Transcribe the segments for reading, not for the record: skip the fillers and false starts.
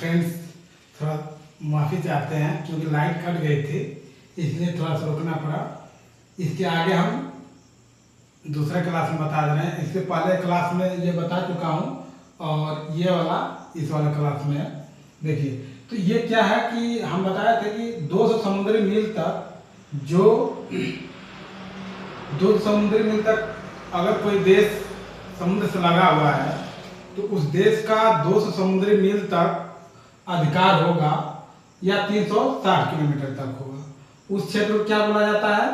Friends थोड़ा माफ़ी चाहते हैं क्योंकि लाइट कट गई थी, इसलिए थोड़ा सा रोकना पड़ा। इसके आगे हम दूसरे क्लास में बता दे रहे हैं। इससे पहले क्लास में ये बता चुका हूँ और ये वाला इस वाले क्लास में है। देखिए, तो ये क्या है कि हम बताए थे कि 200 समुद्री मील तक जो 200 समुद्री मील तक अगर कोई देश समुद्र से लगा हुआ है तो उस देश का 200 समुद्री मील तक अधिकार होगा या 360 किलोमीटर तक होगा। उस क्षेत्र को क्या बोला जाता है?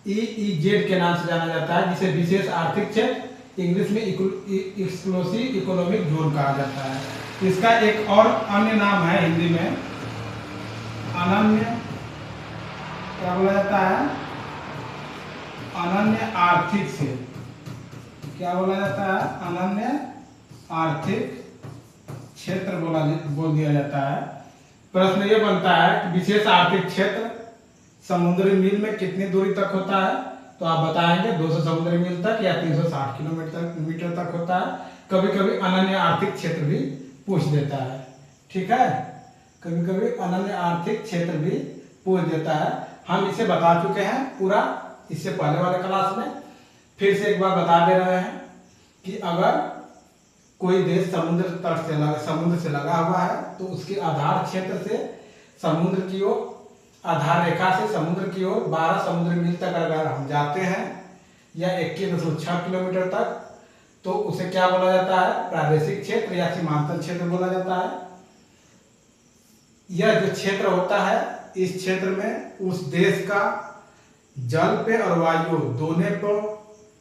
EEZ के नाम से जाना जाता है, जिसे विशेष आर्थिक क्षेत्र, इंग्लिश में एक्सक्लूसिव इकोनॉमिक जोन कहा जाता है। इसका एक और अन्य नाम है हिंदी में अनन्य, क्या बोला जाता है? अनन्य आर्थिक क्षेत्र। क्या बोला जाता है? अनन्य आर्थिक क्षेत्र बोल दिया जाता है। प्रश्न ये बनता है कि विशेष आर्थिक क्षेत्र समुद्री मील में कितनी दूरी तक होता है? तो आप बताएंगे 200 समुद्री मील तक या 360 किलोमीटर तक होता है। कभी कभी अनन्य आर्थिक क्षेत्र भी पूछ देता है, ठीक है। कभी कभी अनन्य आर्थिक क्षेत्र भी पूछ देता है। हम इसे बता चुके हैं पूरा इससे पहले वाले क्लास में। फिर से एक बार बता दे रहे हैं कि अगर कोई देश समुद्र से लगा हुआ है तो उसके आधार क्षेत्र से समुद्र की ओर, आधार रेखा से समुद्र की ओर 12 समुद्री मील तक अगर हम जाते हैं या 21.6 किलोमीटर तक, तो उसे क्या बोला जाता है? प्रादेशिक क्षेत्र या सीमांचल क्षेत्र बोला जाता है। यह जो क्षेत्र होता है, इस क्षेत्र में उस देश का जल पे और वायु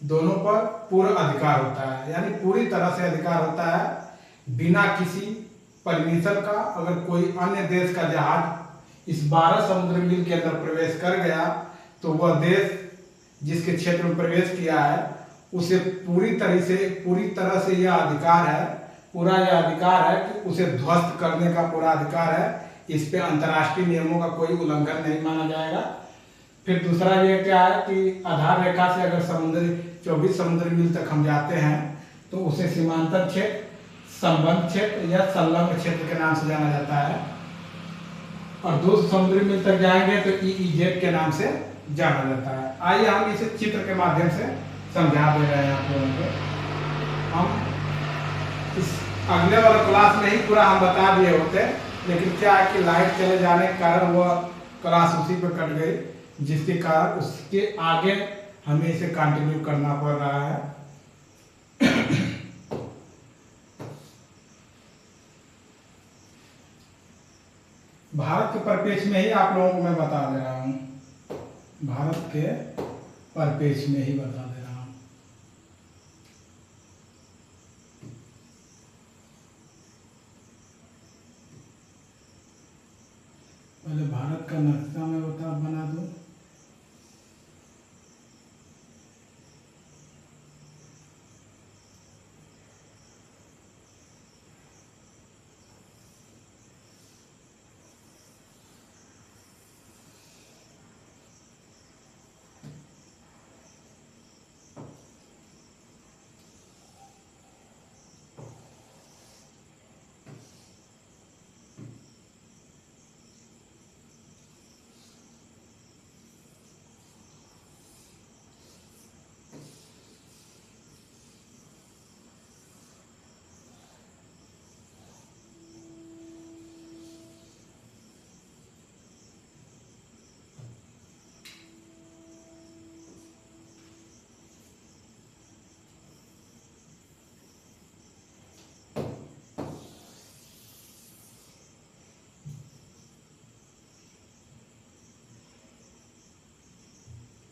दोनों पर पूर्ण अधिकार होता है, यानी पूरी तरह से अधिकार होता है बिना किसी परमिशन का। अगर कोई अन्य देश का जहाज इस 12 समुद्री मील के अंदर प्रवेश कर गया तो वह देश जिसके क्षेत्र में प्रवेश किया है उसे पूरी तरह से यह अधिकार है, पूरा यह अधिकार है कि उसे ध्वस्त करने का पूरा अधिकार है। इस पे अंतर्राष्ट्रीय नियमों का कोई उल्लंघन नहीं माना जाएगा। फिर दूसरा ये क्या है कि आधार रेखा से अगर 24 समुद्री मील तक हम जाते हैं तो उसे सीमांचल क्षेत्र, संबंध क्षेत्र या संलग्न क्षेत्र के नाम से जाना जाता है। और 200 समुद्री मील तक जाएंगे तो EEZ के नाम से जाना जाता है। आइए हम इसे चित्र के माध्यम से समझा दे रहे हैं आप लोगों को। हम इस अगले वाला क्लास में ही पूरा हम बता दिए होते, लेकिन क्या है कि लाइट चले जाने के कारण वह क्लास उसी पर कट गई, जिसके कारण उसके आगे हमें इसे कंटिन्यू करना पड़ रहा है। भारत के परिप्रेक्ष्य में ही आप लोगों को मैं बता दे रहा हूँ, भारत के परिप्रेक्ष्य में ही बता दे रहा हूँ। पहले भारत का नक्शा मैं बना दूं।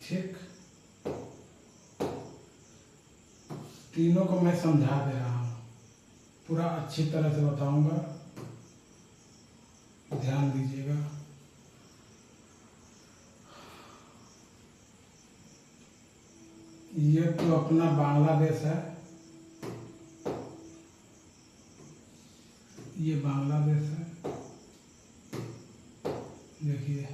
ठीक, तीनों को मैं समझा दे रहा हूँ, पूरा अच्छी तरह से बताऊंगा, ध्यान दीजिएगा। ये तो अपना बांग्लादेश है, ये बांग्लादेश है। देखिए,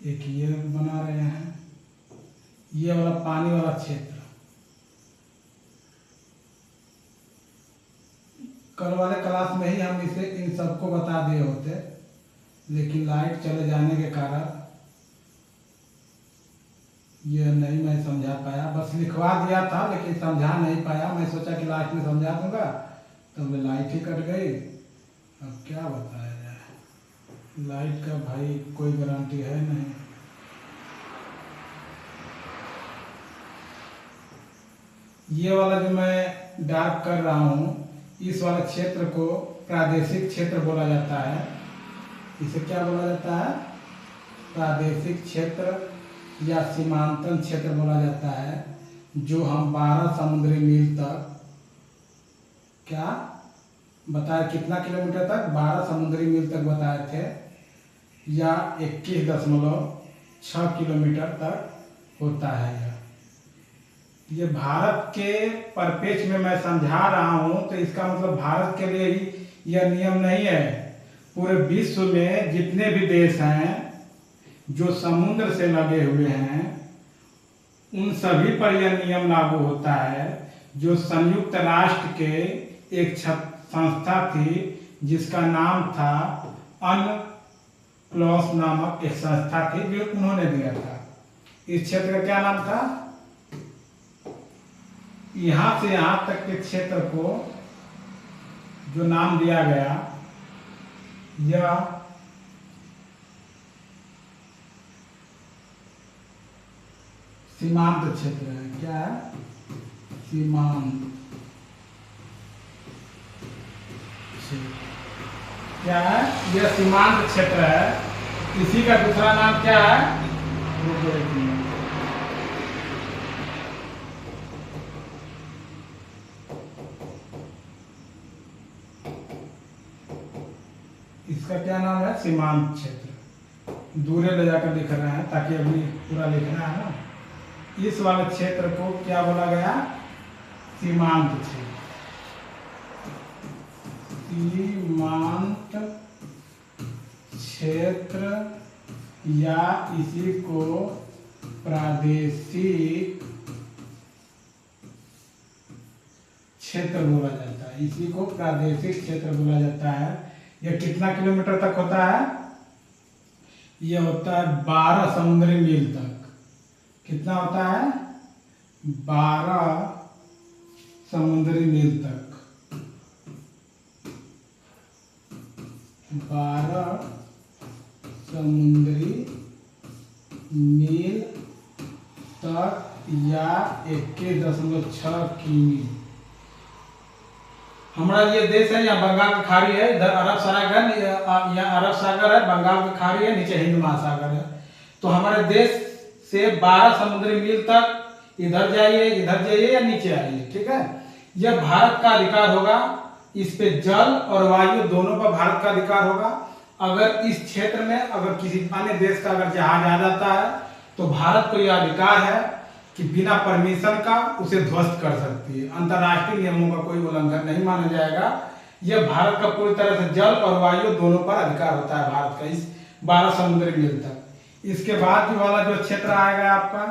एक ये बना रहे हैं, ये वाला पानी वाला क्षेत्र। कल वाले क्लास में ही हम इसे इन सबको बता दिए होते, लेकिन लाइट चले जाने के कारण ये नहीं मैं समझा पाया। बस लिखवा दिया था लेकिन समझा नहीं पाया। मैं सोचा कि लास्ट में समझा दूंगा, तो लाइट ही कट गई। अब क्या बताया जाए, लाइट का भाई कोई गारंटी है नहीं। ये वाला जो मैं डार्क कर रहा हूँ, इस वाले क्षेत्र को प्रादेशिक क्षेत्र बोला जाता है। इसे क्या बोला जाता है? प्रादेशिक क्षेत्र या सीमांतन क्षेत्र बोला जाता है, जो हम 12 समुद्री मील तक, क्या बताया, कितना किलोमीटर तक? 12 समुद्री मील तक बताए थे, या 21.6 किलोमीटर तक होता है। ये भारत के परिप्रेक्ष्य में मैं समझा रहा हूँ, तो इसका मतलब भारत के लिए ही यह नियम नहीं है। पूरे विश्व में जितने भी देश हैं जो समुद्र से लगे हुए हैं, उन सभी पर यह नियम लागू होता है। जो संयुक्त राष्ट्र के एक संस्था थी जिसका नाम था UNCLOS नामक एक संस्था थी, जो उन्होंने दिया था। इस क्षेत्र का क्या नाम था? यहाँ से यहाँ तक के क्षेत्र को जो नाम दिया गया, यह सीमांत क्षेत्र है। क्या है? सीमांत क्षेत्र। क्या है? यह सीमांत क्षेत्र है। इसी का दूसरा नाम क्या है? इसका क्या नाम है? सीमांत क्षेत्र। दूरे ले जाकर लिख रहे हैं ताकि अभी पूरा लिखना है ना। इस वाले क्षेत्र को क्या बोला गया? सीमांत क्षेत्र। सीमांत क्षेत्र या इसी को प्रादेशिक क्षेत्र बोला जाता है। इसी को प्रादेशिक क्षेत्र बोला जाता है। यह कितना किलोमीटर तक होता है? यह होता है 12 समुद्री मील तक। कितना होता है? 12 समुद्री मील तक। 12 समुद्री मील तक या 21.6 किमी। हमारा ये देश है, यहाँ बंगाल की खाड़ी है, इधर अरब सागर, यहाँ अरब सागर है, बंगाल की खाड़ी है, नीचे हिंद महासागर है। तो हमारे देश से 12 समुद्री मील तक इधर जाइए या नीचे आइए, ठीक है। यह भारत का अधिकार होगा। इस पे जल और वायु दोनों पर भारत का अधिकार होगा। अगर इस क्षेत्र में अगर किसी अन्य देश का अगर जहाज आ जाता है, तो भारत को यह अधिकार है कि बिना परमिशन का उसे ध्वस्त कर सकती है। अंतर्राष्ट्रीय नियमों का कोई उल्लंघन नहीं माना जाएगा। यह भारत का पूरी तरह से जल और वायु दोनों पर अधिकार होता है भारत का, इस 12 समुद्री मील तक। इसके बाद जो वाला जो क्षेत्र आएगा आपका,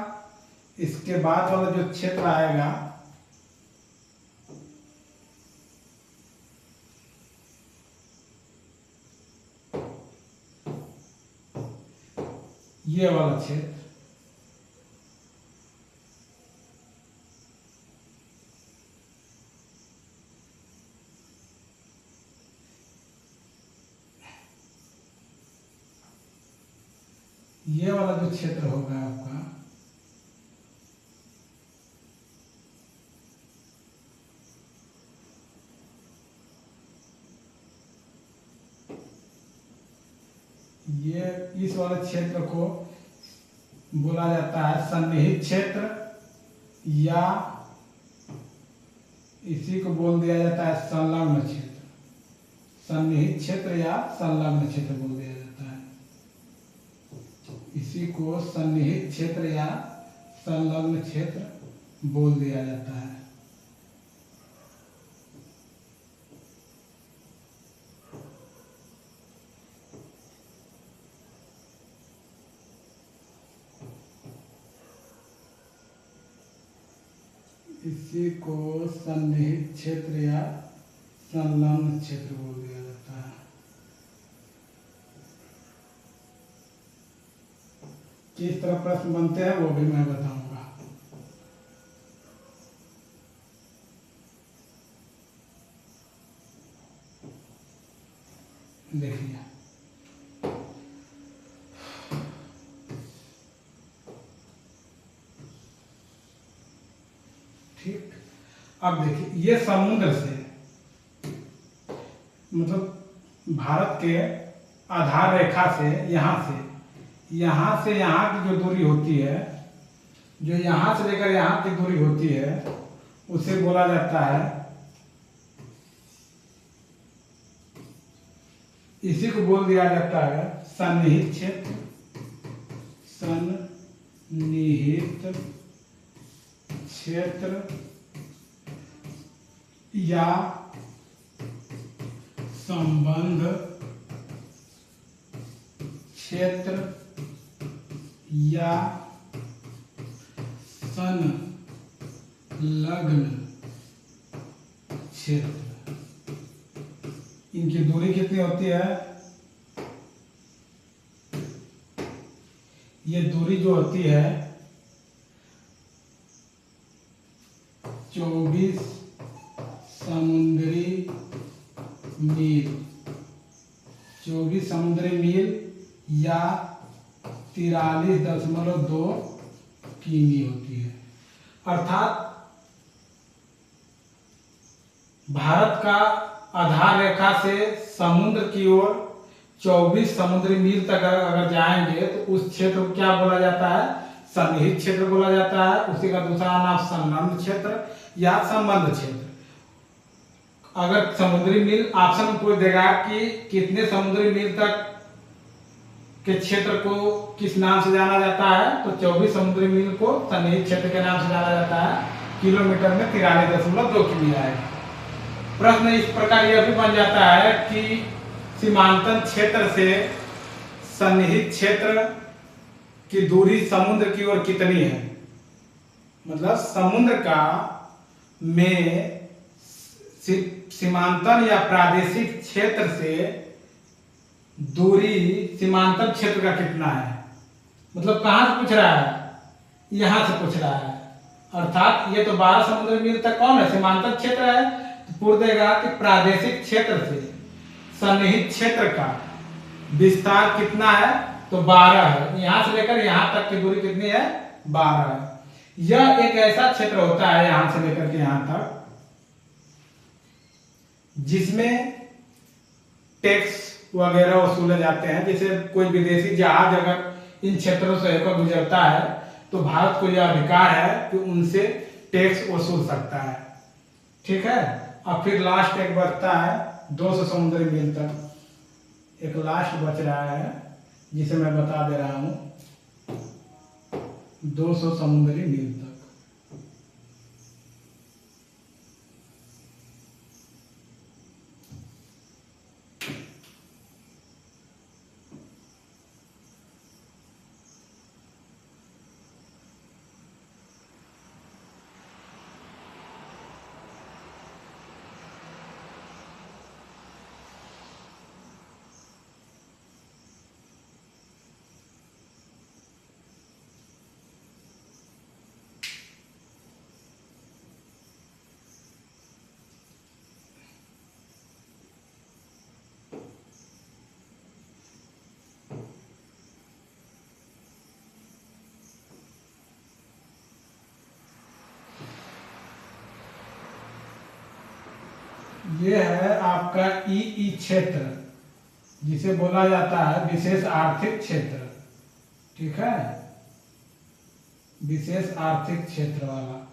इसके बाद वाला जो क्षेत्र आएगा, ये वाला क्षेत्र, ये वाला जो क्षेत्र होगा आपका, ये इस वाले क्षेत्र को बोला जाता है सन्निहित क्षेत्र, या इसी को बोल दिया जाता है संलग्न क्षेत्र। सन्निहित क्षेत्र या संलग्न क्षेत्र बोल दिया जाता है। इसी को सन्निहित क्षेत्र या संलग्न क्षेत्र बोल दिया जाता है। इसी को सन्निहित क्षेत्र या संलग्न क्षेत्र बोल दिया जाता है। किस तरह प्रश्न बनते हैं वो भी मैं बताऊंगा। देखिए ठीक, अब देखिए ये समुद्र से मतलब भारत के आधार रेखा से यहाँ से यहाँ की जो दूरी होती है, जो यहाँ से लेकर यहाँ की दूरी होती है, उसे बोला जाता है, इसी को बोल दिया जाता है सन्निहित क्षेत्र। सन्निहित क्षेत्र या संबंध क्षेत्र या संलग्न क्षेत्र। इनकी दूरी कितनी होती है? ये दूरी जो होती है 24 समुद्री मील, 24 समुद्री मील या 43.2 किमी होती है। अर्थात भारत का आधार रेखा से समुद्र की ओर 24 समुद्री मील तक अगर जाएंगे तो उस क्षेत्र को क्या बोला जाता है? सन्निहित क्षेत्र बोला जाता है। उसी का दूसरा नाम संलग्न क्षेत्र या संबंध क्षेत्र। अगर समुद्री मील ऑप्शन में कोई देगा कि कितने समुद्री मील तक के क्षेत्र को किस नाम से जाना जाता है, तो 24 समुद्री मील को सन्निहित क्षेत्र के नाम से जाना जाता है। किलोमीटर में 43.2 किमी आएगा। प्रश्न इस प्रकार यह भी बन जाता है कि सीमांतन क्षेत्र से सन्निहित क्षेत्र की दूरी समुद्र की ओर कितनी है? मतलब समुद्र का में सीमांतन या प्रादेशिक क्षेत्र से दूरी सीमांतन क्षेत्र का कितना है? मतलब कहाँ से पूछ रहा है? यहाँ से पूछ रहा है। अर्थात ये तो 12 समुद्री मील तक कौन है? सीमांतन क्षेत्र है। तो पूछ देगा कि प्रादेशिक क्षेत्र से सन्निहित क्षेत्र का विस्तार कितना है? तो 12 है। यहाँ से लेकर यहाँ तक की दूरी कितनी है? 12 है। यह एक ऐसा क्षेत्र होता है यहाँ से लेकर के यहाँ तक जिसमें टैक्स वगैरह वसूले जाते हैं। जैसे कोई विदेशी जहाज अगर इन क्षेत्रों से होकर गुजरता है तो भारत को यह अधिकार है कि उनसे टैक्स वसूल सकता है। ठीक है। अब फिर लास्ट एक बचता है 200 समुद्री मील तक। एक लास्ट बच रहा है जिसे मैं बता दे रहा हूं, 200 समुद्री मील तक। ये है आपका ई क्षेत्र जिसे बोला जाता है विशेष आर्थिक क्षेत्र। ठीक है, विशेष आर्थिक क्षेत्र वाला।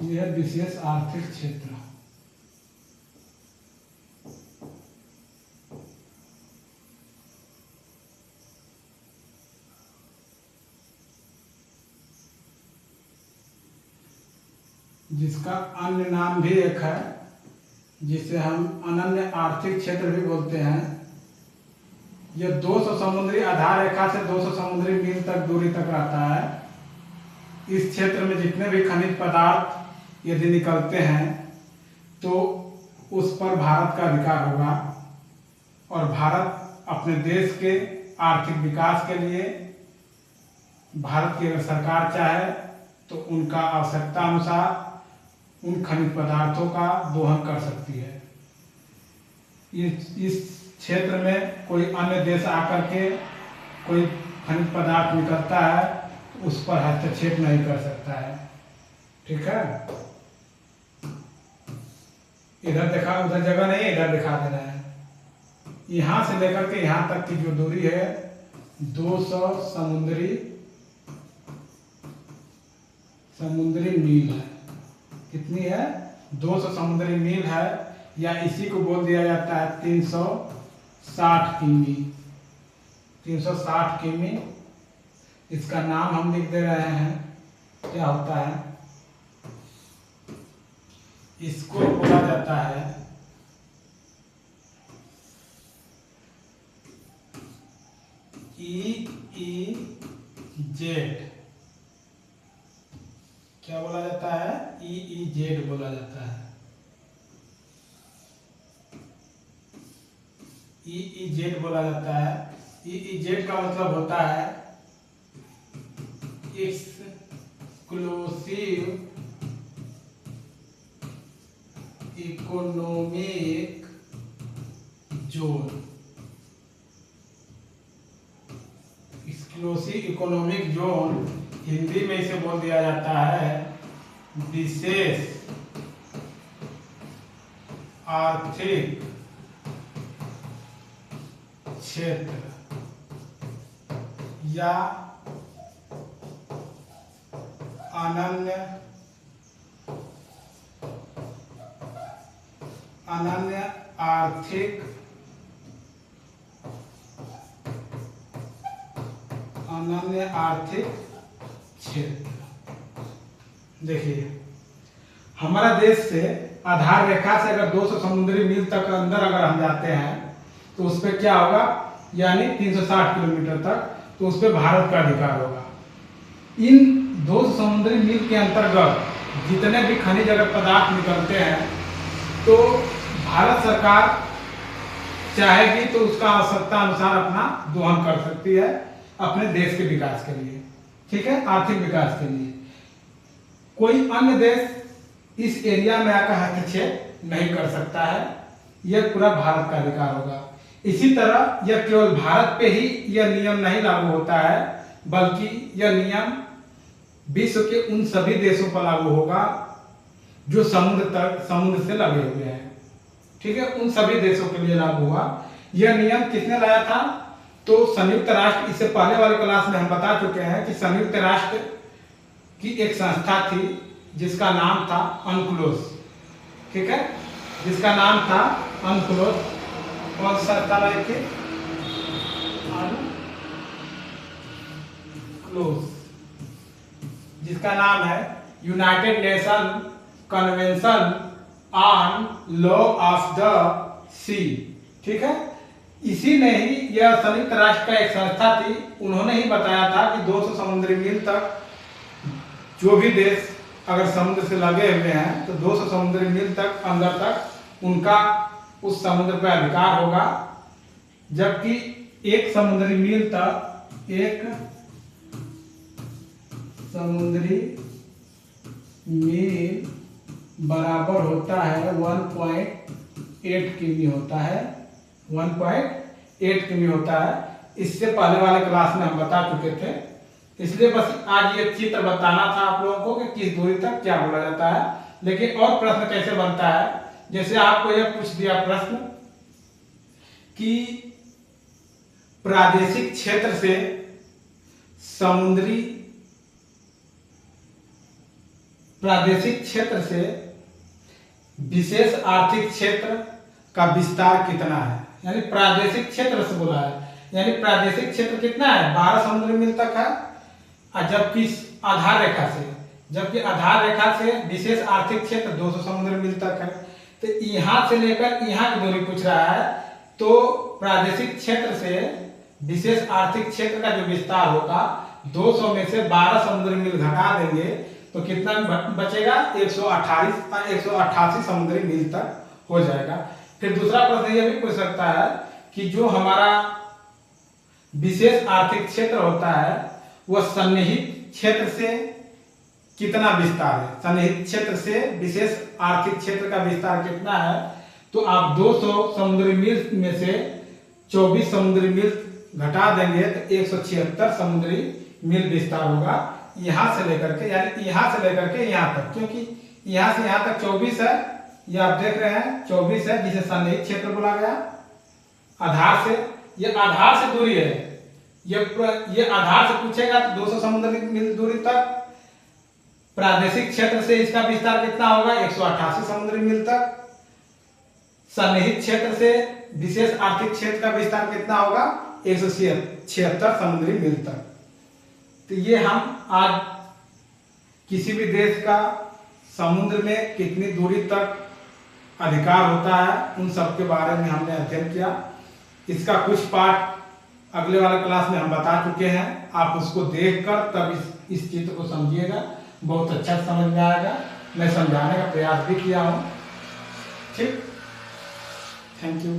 यह है विशेष आर्थिक क्षेत्र। जिसका अन्य नाम भी एक है जिसे हम अनन्य आर्थिक क्षेत्र भी बोलते हैं, यह 200 समुद्री आधार रेखा से 200 समुद्री मील तक दूरी तक रहता है। इस क्षेत्र में जितने भी खनिज पदार्थ यदि निकलते हैं तो उस पर भारत का अधिकार होगा, और भारत अपने देश के आर्थिक विकास के लिए, भारत की अगर सरकार चाहे तो उनका आवश्यकता अनुसार उन खनिज पदार्थों का दोहन कर सकती है। इस क्षेत्र में कोई अन्य देश आकर के कोई खनिज पदार्थ निकलता है तो उस पर हस्तक्षेप नहीं कर सकता है। ठीक है, इधर देखा, उधर जगह नहीं, इधर दिखा देना है। यहाँ से लेकर के यहाँ तक की जो दूरी है 200 समुद्री मील है। कितनी है? 200 समुद्री मील है, या इसी को बोल दिया जाता है 360 किमी। 360 किमी, इसका नाम हम लिख दे रहे हैं, क्या होता है, इसको बोला जाता है EEZ। क्या बोला जाता है? EEZ बोला जाता है। EEZ बोला जाता है। EEZ का मतलब होता है exclusive economic zone. Exclusive economic zone, Hindi में इसे बोल दिया जाता है विशेष आर्थिक क्षेत्र या अनन्य आर्थिक क्षेत्र। देखिए, हमारा देश से आधार रेखा से अगर 200 समुद्री मील तक अंदर अगर हम जाते हैं तो उस पर क्या होगा, यानी 360 किलोमीटर तक, तो उस पर भारत का अधिकार होगा। इन 200 समुद्री मील के अंतर्गत जितने भी खनिज अगर पदार्थ निकलते हैं तो भारत सरकार चाहेगी तो उसका आवश्यकता अनुसार अपना दोहन कर सकती है अपने देश के विकास के लिए। ठीक है, आर्थिक विकास के लिए। कोई अन्य देश इस एरिया में आकर हस्तक्षेप नहीं कर सकता है, यह पूरा भारत का अधिकार होगा। इसी तरह यह केवल भारत पे ही यह नियम नहीं लागू होता है, बल्कि यह नियम विश्व के उन सभी देशों पर लागू होगा जो समुद्र से लगे हुए हैं। ठीक है, उन सभी देशों के लिए लागू हुआ। यह नियम किसने लाया था? तो संयुक्त राष्ट्र, इससे पहले वाले क्लास में हम बता चुके हैं कि संयुक्त राष्ट्र की एक संस्था थी जिसका नाम था अनक्लोस। ठीक है, जिसका नाम था अनक्लोस। कौन सा संस्था लाई थी? अनक्लोस, जिसका नाम है United Nation Convention on law of the sea. ठीक है, इसी ने ही, यह संयुक्त राष्ट्र का एक संस्था थी, उन्होंने ही बताया था कि 200 समुद्री मील तक जो भी देश अगर समुद्र से लगे हुए हैं तो 200 समुद्री मील तक अंदर तक उनका उस समुद्र पर अधिकार होगा, जबकि 1 समुद्री मील तक 1 समुद्री मील बराबर होता है 1.8 किमी होता है। 1.8 किमी होता है। इससे पहले वाले क्लास में हम बता चुके थे, इसलिए बस आज ये चित्र बताना था आप लोगों को कि किस दूरी तक क्या बोला जाता है। लेकिन और प्रश्न कैसे बनता है, जैसे आपको यह पूछ दिया प्रश्न कि प्रादेशिक क्षेत्र से विशेष आर्थिक क्षेत्र का विस्तार कितना है, यानी प्रादेशिक क्षेत्र से बोला है, यानी प्रादेशिक क्षेत्र कितना है? 12 समुद्री मील तक है। जबकि आधार रेखा से विशेष आर्थिक क्षेत्र 200 समुद्री मील तक है। तो यहाँ से लेकर यहाँ की दूरी पूछ रहा है, तो प्रादेशिक क्षेत्र से विशेष आर्थिक क्षेत्र का जो विस्तार होगा 200 में से 12 समुद्री मील घटा देंगे तो कितना बचेगा, 188 समुद्री मील तक हो जाएगा। फिर दूसरा प्रश्न यह भी पूछ सकता है कि जो हमारा विशेष आर्थिक क्षेत्र होता है वह सन्निहित क्षेत्र से कितना विस्तार है, सन्निहित क्षेत्र से विशेष आर्थिक क्षेत्र का विस्तार कितना है, तो आप 200 समुद्री मील में से 24 समुद्री मील घटा देंगे तो 176 समुद्री मील विस्तार होगा यहां से लेकर के, यानी यहां से लेकर के यहां तक, क्योंकि यहां से यहां तक 24 है, ये आप देख रहे हैं 24 है जिसे सन्निहित क्षेत्र बोला गया। आधार से, ये आधार से दूरी है, ये आधार से पूछेगा तो 200 समुद्री मील दूरी तक, प्रादेशिक क्षेत्र से इसका विस्तार कितना होगा 188 समुद्री मील तक, सन्निहित क्षेत्र से विशेष आर्थिक क्षेत्र का विस्तार कितना होगा 176 समुद्री मील तक। तो ये हम आज किसी भी देश का समुद्र में कितनी दूरी तक अधिकार होता है उन सब के बारे में हमने अध्ययन किया। इसका कुछ पार्ट अगले वाले क्लास में हम बता चुके हैं, आप उसको देखकर तब इस चित्र को समझिएगा, बहुत अच्छा समझ में आएगा। मैं समझाने का प्रयास भी किया हूँ। ठीक, थैंक यू।